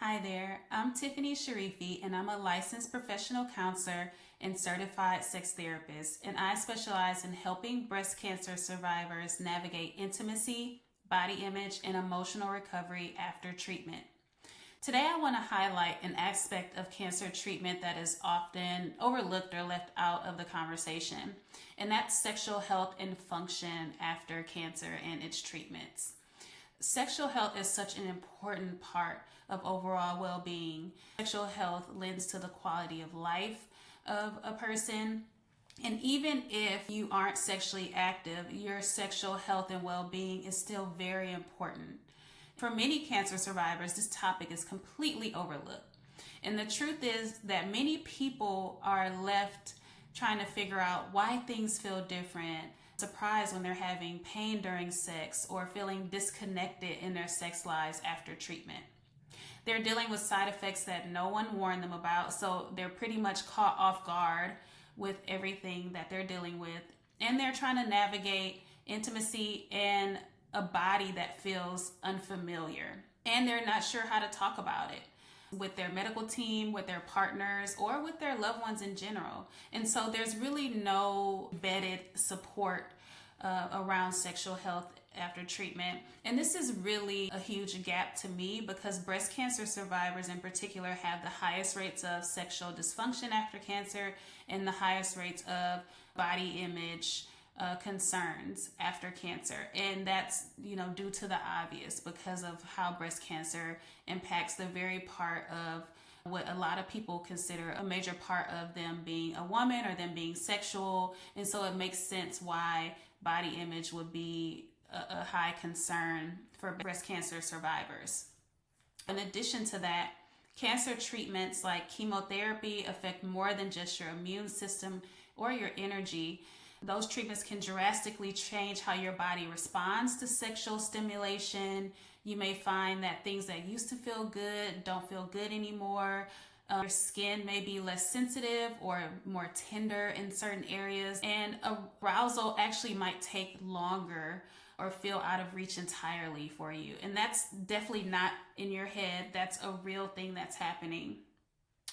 Hi there, I'm Tiffany Sharifi and I'm a licensed professional counselor and certified sex therapist, and I specialize in helping breast cancer survivors navigate intimacy, body image, and emotional recovery after treatment. Today I want to highlight an aspect of cancer treatment that is often overlooked or left out of the conversation, and that's sexual health and function after cancer and its treatments. Sexual health is such an important part of overall well-being. Sexual health lends to the quality of life of a person. And even if you aren't sexually active, your sexual health and well-being is still very important. For many cancer survivors, this topic is completely overlooked. And the truth is that many people are left trying to figure out why things feel different, surprised when they're having pain during sex, or feeling disconnected in their sex lives after treatment. They're dealing with side effects that no one warned them about, so they're pretty much caught off guard with everything that they're dealing with, and they're trying to navigate intimacy and a body that feels unfamiliar, and they're not sure how to talk about it with their medical team, with their partners, or with their loved ones in general. And so there's really no vetted support around sexual health after treatment. And this is really a huge gap to me, because breast cancer survivors in particular have the highest rates of sexual dysfunction after cancer and the highest rates of body image concerns after cancer. And that's due to the obvious, because of how breast cancer impacts the very part of what a lot of people consider a major part of them being a woman or them being sexual. And so it makes sense why body image would be a high concern for breast cancer survivors. In addition to that, cancer treatments like chemotherapy affect more than just your immune system or your energy. Those treatments can drastically change how your body responds to sexual stimulation. You may find that things that used to feel good don't feel good anymore. Your skin may be less sensitive or more tender in certain areas, and arousal actually might take longer or feel out of reach entirely for you. And that's definitely not in your head. That's a real thing that's happening.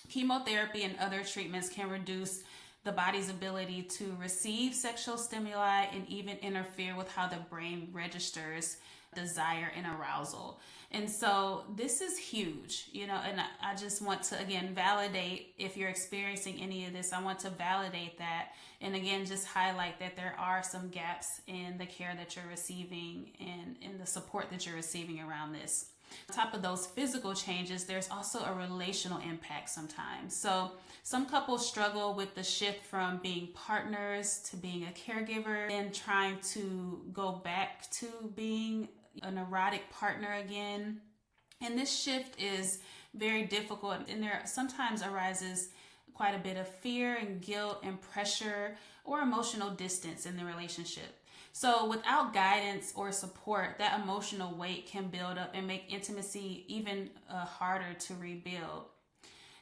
Chemotherapy and other treatments can reduce the body's ability to receive sexual stimuli and even interfere with how the brain registers desire and arousal. And so this is huge, and I just want to, again, validate if you're experiencing any of this. I want to validate that. And again, just highlight that there are some gaps in the care that you're receiving and in the support that you're receiving around this. On top of those physical changes, there's also a relational impact sometimes. So some couples struggle with the shift from being partners to being a caregiver and trying to go back to being an erotic partner again. And this shift is very difficult, and there sometimes arises quite a bit of fear and guilt and pressure or emotional distance in the relationship. So without guidance or support, that emotional weight can build up and make intimacy even harder to rebuild.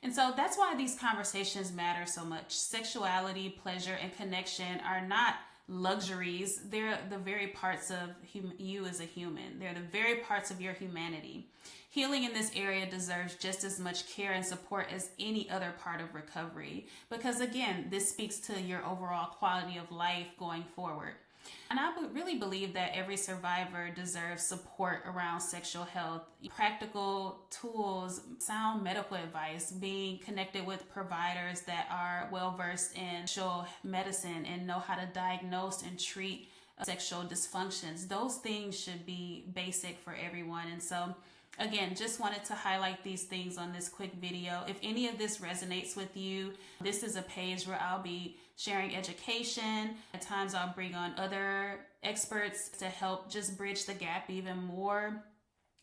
And so that's why these conversations matter so much. Sexuality, pleasure, and connection are not luxuries. They're the very parts of you as a human. They're the very parts of your humanity. Healing in this area deserves just as much care and support as any other part of recovery, because again, this speaks to your overall quality of life going forward. And I really believe that every survivor deserves support around sexual health, practical tools, sound medical advice, being connected with providers that are well-versed in sexual medicine and know how to diagnose and treat sexual dysfunctions. Those things should be basic for everyone. And so again, just wanted to highlight these things on this quick video. If any of this resonates with you, this is a page where I'll be sharing education. At times I'll bring on other experts to help just bridge the gap even more.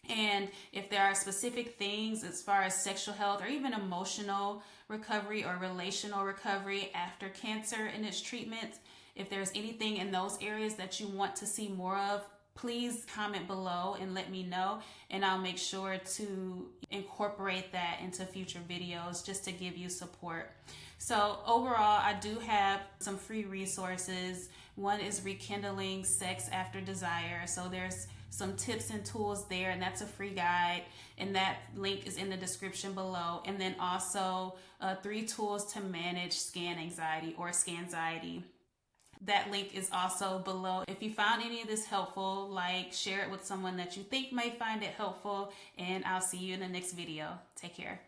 And if there are specific things as far as sexual health or even emotional recovery or relational recovery after cancer and its treatment, if there's anything in those areas that you want to see more of, please comment below and let me know, and I'll make sure to incorporate that into future videos just to give you support. So overall, I do have some free resources. One is Rekindling Sex After Desire. So there's some tips and tools there, and that's a free guide, and that link is in the description below. And then also 3 tools to manage scan anxiety or scanxiety. That link is also below. If you found any of this helpful, share it with someone that you think may find it helpful, and I'll see you in the next video. Take care.